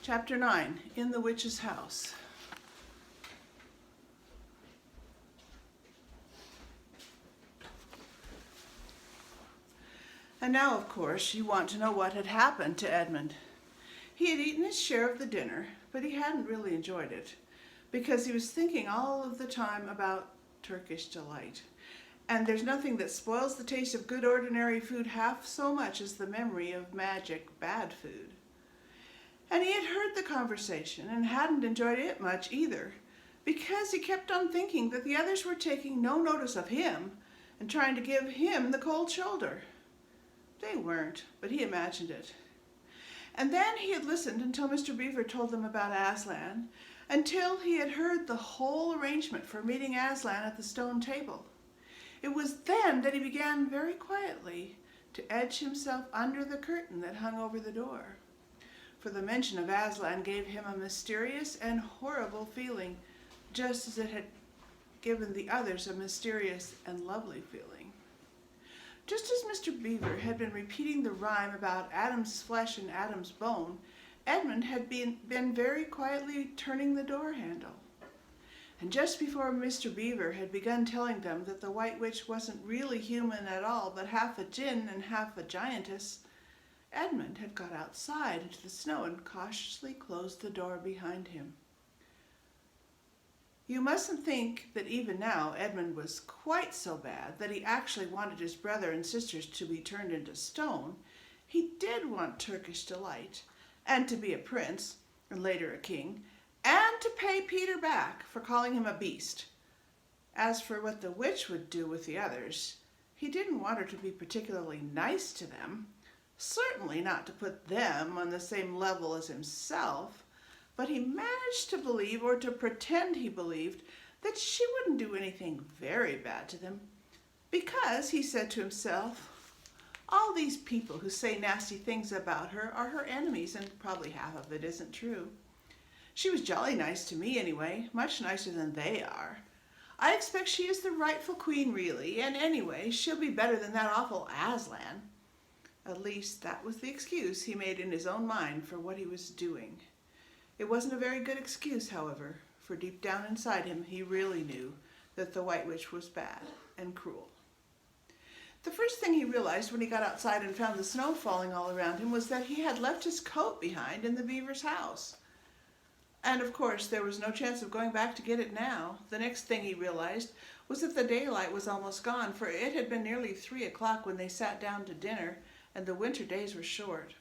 Chapter 9, In the Witch's House. And now, of course, you want to know what had happened to Edmund. He had eaten his share of the dinner, but he hadn't really enjoyed it, because he was thinking all of the time about Turkish delight. And there's nothing that spoils the taste of good ordinary food half so much as the memory of magic bad food. And he had heard the conversation and hadn't enjoyed it much either, because he kept on thinking that the others were taking no notice of him and trying to give him the cold shoulder. They weren't, but he imagined it. And then he had listened until Mr. Beaver told them about Aslan, until he had heard the whole arrangement for meeting Aslan at the stone table. It was then that he began very quietly to edge himself under the curtain that hung over the door. For the mention of Aslan gave him a mysterious and horrible feeling, just as it had given the others a mysterious and lovely feeling. Just as Mr. Beaver had been repeating the rhyme about Adam's flesh and Adam's bone, Edmund had been very quietly turning the door handle. And just before Mr. Beaver had begun telling them that the White Witch wasn't really human at all, but half a djinn and half a giantess, Edmund had got outside into the snow and cautiously closed the door behind him. You mustn't think that even now Edmund was quite so bad that he actually wanted his brother and sisters to be turned into stone. He did want Turkish delight, and to be a prince, and later a king, and to pay Peter back for calling him a beast. As for what the witch would do with the others, he didn't want her to be particularly nice to them, certainly not to put them on the same level as himself, but he managed to believe, or to pretend he believed, that she wouldn't do anything very bad to them, because, he said to himself, all these people who say nasty things about her are her enemies, and probably half of it isn't true. She was jolly nice to me anyway, much nicer than they are. I expect she is the rightful queen really, and anyway, she'll be better than that awful Aslan. At least that was the excuse he made in his own mind for what he was doing. It wasn't a very good excuse, however, for deep down inside him he really knew that the White Witch was bad and cruel. The first thing he realized when he got outside and found the snow falling all around him was that he had left his coat behind in the beaver's house. And of course there was no chance of going back to get it now. The next thing he realized was that the daylight was almost gone, for it had been nearly 3 o'clock when they sat down to dinner, and the winter days were short.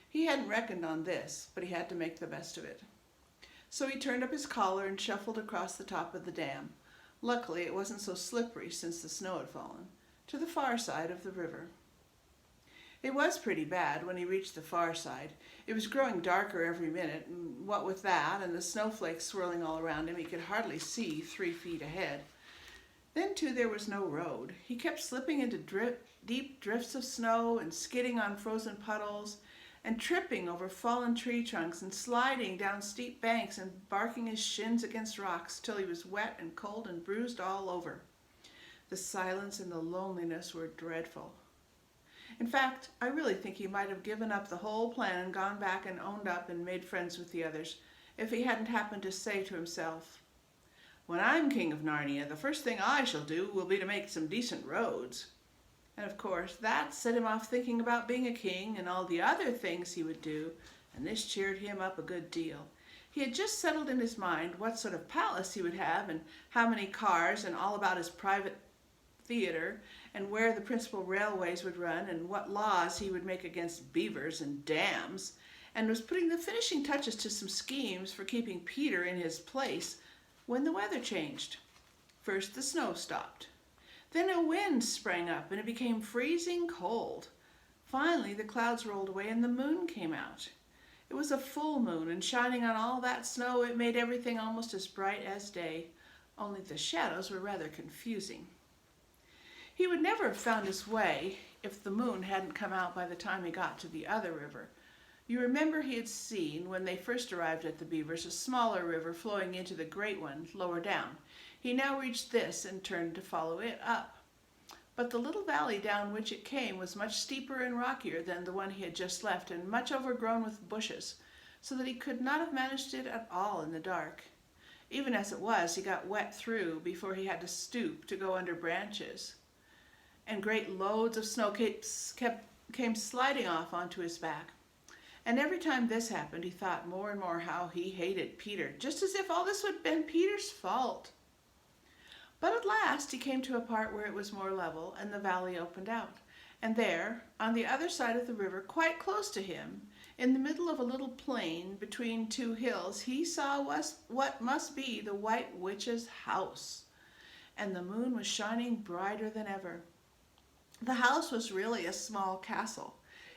He hadn't reckoned on this, but he had to make the best of it. So he turned up his collar and shuffled across the top of the dam. Luckily it wasn't so slippery since the snow had fallen, to the far side of the river. It was pretty bad when he reached the far side. It was growing darker every minute, and what with that and the snowflakes swirling all around him, he could hardly see 3 feet ahead. Then, too, there was no road. He kept slipping into deep drifts of snow and skidding on frozen puddles and tripping over fallen tree trunks and sliding down steep banks and barking his shins against rocks till he was wet and cold and bruised all over. The silence and the loneliness were dreadful. In fact, I really think he might have given up the whole plan and gone back and owned up and made friends with the others, if he hadn't happened to say to himself, "When I'm king of Narnia, the first thing I shall do will be to make some decent roads." And of course that set him off thinking about being a king and all the other things he would do, and this cheered him up a good deal. He had just settled in his mind what sort of palace he would have and how many cars and all about his private theater and where the principal railways would run and what laws he would make against beavers and dams, and was putting the finishing touches to some schemes for keeping Peter in his place when the weather changed. First the snow stopped. Then a wind sprang up and it became freezing cold. Finally the clouds rolled away and the moon came out. It was a full moon, and shining on all that snow it made everything almost as bright as day, only the shadows were rather confusing. He would never have found his way if the moon hadn't come out by the time he got to the other river. You remember he had seen, when they first arrived at the Beavers, a smaller river flowing into the great one lower down. He now reached this and turned to follow it up. But the little valley down which it came was much steeper and rockier than the one he had just left, and much overgrown with bushes. so that he could not have managed it at all in the dark. Even as it was, he got wet through before he had to stoop to go under branches, and great loads of snow came sliding off onto his back. And every time this happened, he thought more and more how he hated Peter, just as if all this had been Peter's fault. But at last he came to a part where it was more level and the valley opened out. And there, on the other side of the river, quite close to him, in the middle of a little plain between two hills, he saw what must be the White Witch's house. And the moon was shining brighter than ever. The house was really a small castle.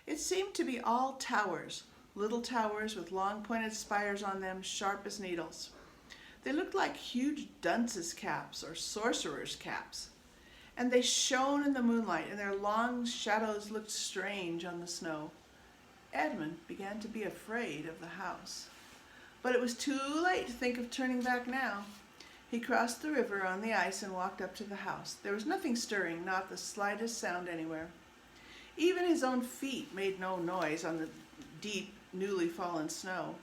It seemed to be all towers, little towers with long pointed spires on them, sharp as needles. They looked like huge dunces' caps or sorcerers' caps, and they shone in the moonlight, and their long shadows looked strange on the snow. Edmund began to be afraid of the house, but it was too late to think of turning back now. He crossed the river on the ice and walked up to the house. There was nothing stirring, not the slightest sound anywhere. Even his own feet made no noise on the deep, newly fallen snow.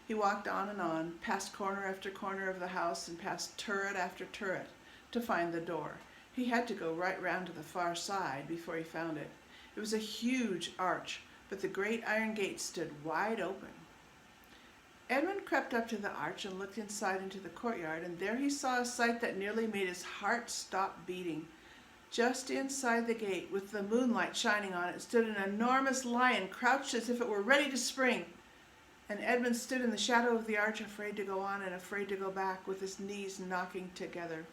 He walked on, past corner after corner of the house and past turret after turret to find the door. He had to go right round to the far side before he found it. It was a huge arch, but the great iron gate stood wide open. Edmund crept up to the arch and looked inside into the courtyard, and there he saw a sight that nearly made his heart stop beating. Just inside the gate, with the moonlight shining on it, stood an enormous lion, crouched as if it were ready to spring. And Edmund stood in the shadow of the arch, afraid to go on and afraid to go back, with his knees knocking together.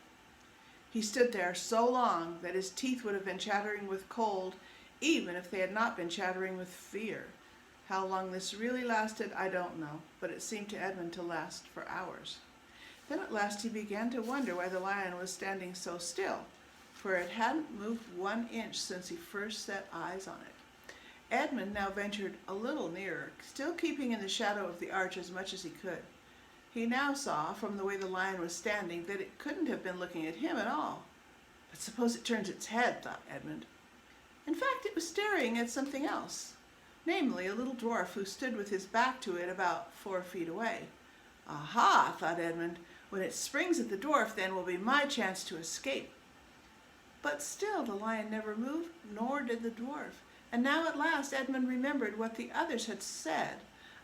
He stood there so long that his teeth would have been chattering with cold, even if they had not been chattering with fear. How long this really lasted, I don't know, but it seemed to Edmund to last for hours. Then at last he began to wonder why the lion was standing so still, for it hadn't moved 1 inch since he first set eyes on it. Edmund now ventured a little nearer, still keeping in the shadow of the arch as much as he could. He now saw, from the way the lion was standing, that it couldn't have been looking at him at all. But suppose it turns its head, thought Edmund. In fact, it was staring at something else, namely a little dwarf who stood with his back to it about 4 feet away. Aha, thought Edmund, when it springs at the dwarf, then will be my chance to escape. But still the lion never moved, nor did the dwarf. And now at last Edmund remembered what the others had said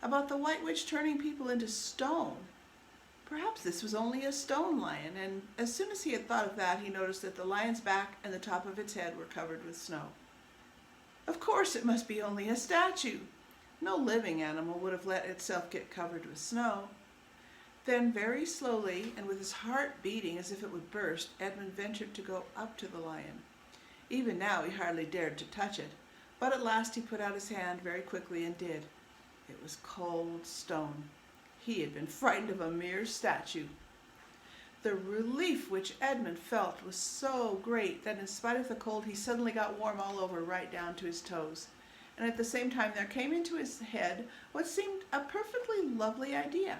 about the White Witch turning people into stone. Perhaps this was only a stone lion, and as soon as he had thought of that, he noticed that the lion's back and the top of its head were covered with snow. Of course it must be only a statue. No living animal would have let itself get covered with snow. Then very slowly, and with his heart beating as if it would burst, Edmund ventured to go up to the lion. Even now he hardly dared to touch it, but at last he put out his hand very quickly and did. It was cold stone. He had been frightened of a mere statue. The relief which Edmund felt was so great that in spite of the cold he suddenly got warm all over, right down to his toes. And at the same time there came into his head what seemed a perfectly lovely idea.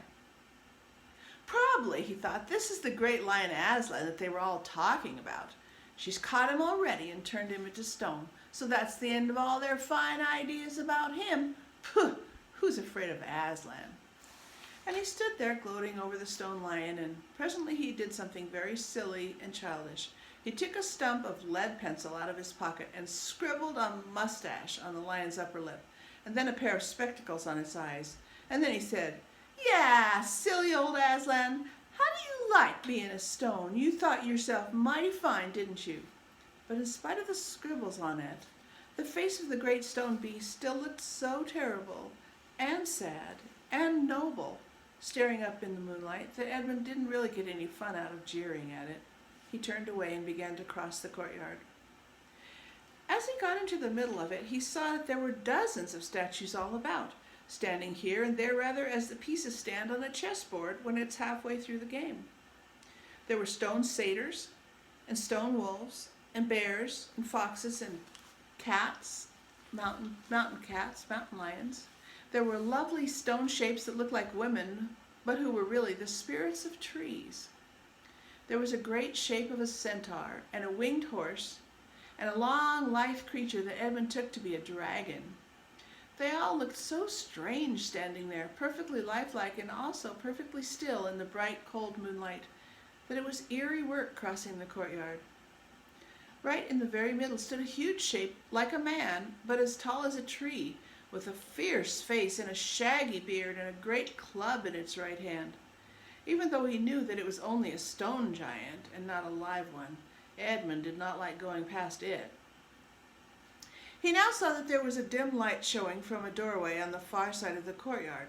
Probably, he thought, this is the great lion Aslan that they were all talking about. She's caught him already and turned him into stone. So that's the end of all their fine ideas about him. Pooh! Who's afraid of Aslan? And he stood there gloating over the stone lion, and presently he did something very silly and childish. He took a stump of lead pencil out of his pocket and scribbled a mustache on the lion's upper lip, and then a pair of spectacles on its eyes. And then he said, "Yeah, silly old Aslan, how do you like being a stone? You thought yourself mighty fine, didn't you?" But in spite of the scribbles on it, the face of the great stone beast still looked so terrible and sad and noble, staring up in the moonlight, that Edmund didn't really get any fun out of jeering at it. He turned away and began to cross the courtyard. As he got into the middle of it, he saw that there were dozens of statues all about, standing here and there rather as the pieces stand on a chessboard when it's halfway through the game. There were stone satyrs, and stone wolves, and bears, and foxes, and cats, mountain cats, mountain lions. There were lovely stone shapes that looked like women, but who were really the spirits of trees. There was a great shape of a centaur, and a winged horse, and a long lithe creature that Edmund took to be a dragon. They all looked so strange standing there, perfectly lifelike and also perfectly still in the bright, cold moonlight, that it was eerie work crossing the courtyard. Right in the very middle stood a huge shape like a man, but as tall as a tree, with a fierce face and a shaggy beard and a great club in its right hand. Even though he knew that it was only a stone giant and not a live one, Edmund did not like going past it. He now saw that there was a dim light showing from a doorway on the far side of the courtyard.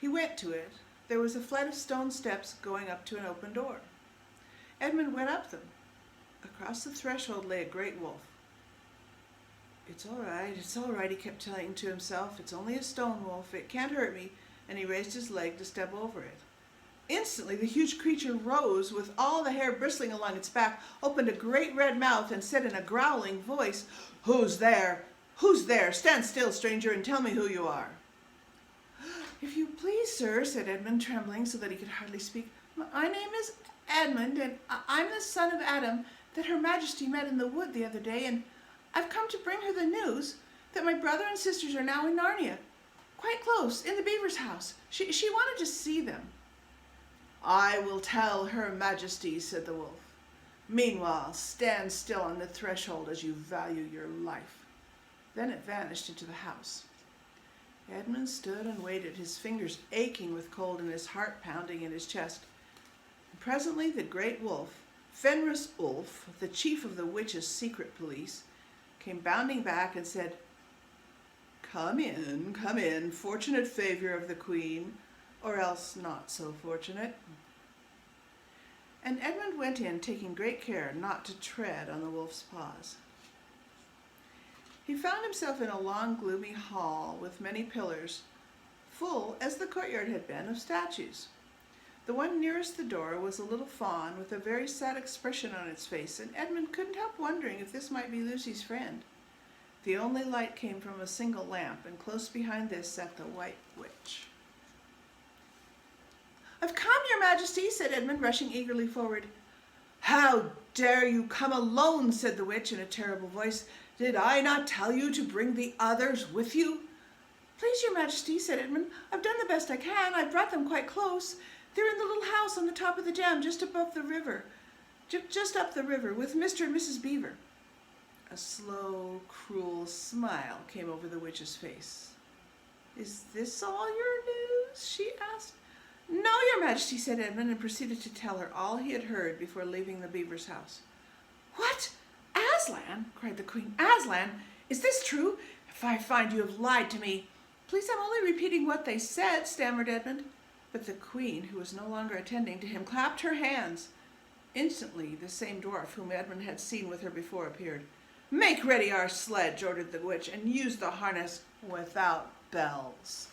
He went to it. There was a flight of stone steps going up to an open door. Edmund went up them. Across the threshold lay a great wolf. It's all right, he kept telling to himself. It's only a stone wolf. It can't hurt me. And he raised his leg to step over it. Instantly, the huge creature rose with all the hair bristling along its back, opened a great red mouth, and said in a growling voice, "Who's there? Who's there? Stand still, stranger, and tell me who you are." "If you please, sir," said Edmund, trembling so that he could hardly speak, "my name is Edmund, and I'm the son of Adam that Her Majesty met in the wood the other day, and I've come to bring her the news that my brother and sisters are now in Narnia, quite close, in the beaver's house. She wanted to see them." "I will tell Her Majesty," said the wolf. "Meanwhile, stand still on the threshold as you value your life." Then it vanished into the house. Edmund stood and waited, his fingers aching with cold and his heart pounding in his chest. And presently the great wolf, Fenris Ulf, the chief of the witches' secret police, came bounding back and said, come in, fortunate favor of the queen, or else not so fortunate." And Edmund went in, taking great care not to tread on the wolf's paws. He found himself in a long, gloomy hall with many pillars, full, as the courtyard had been, of statues. The one nearest the door was a little fawn with a very sad expression on its face, and Edmund couldn't help wondering if this might be Lucy's friend. The only light came from a single lamp, and close behind this sat the White Witch. "I've come, Your Majesty," said Edmund, rushing eagerly forward. "How dare you come alone?" said the witch in a terrible voice. "Did I not tell you to bring the others with you?" "Please, Your Majesty," said Edmund, "I've done the best I can. I've brought them quite close. They're in the little house on the top of the dam, just above the river. Just up the river, with Mr. and Mrs. Beaver." A slow, cruel smile came over the witch's face. "Is this all your news?" she asked. "No, Your Majesty," said Edmund, and proceeded to tell her all he had heard before leaving the beaver's house. "What? Aslan?" cried the queen. "Aslan? Is this true? If I find you have lied to me—" "Please, I'm only repeating what they said," stammered Edmund. But the queen, who was no longer attending to him, clapped her hands. Instantly, the same dwarf whom Edmund had seen with her before appeared. "Make ready our sledge," ordered the witch, "and use the harness without bells."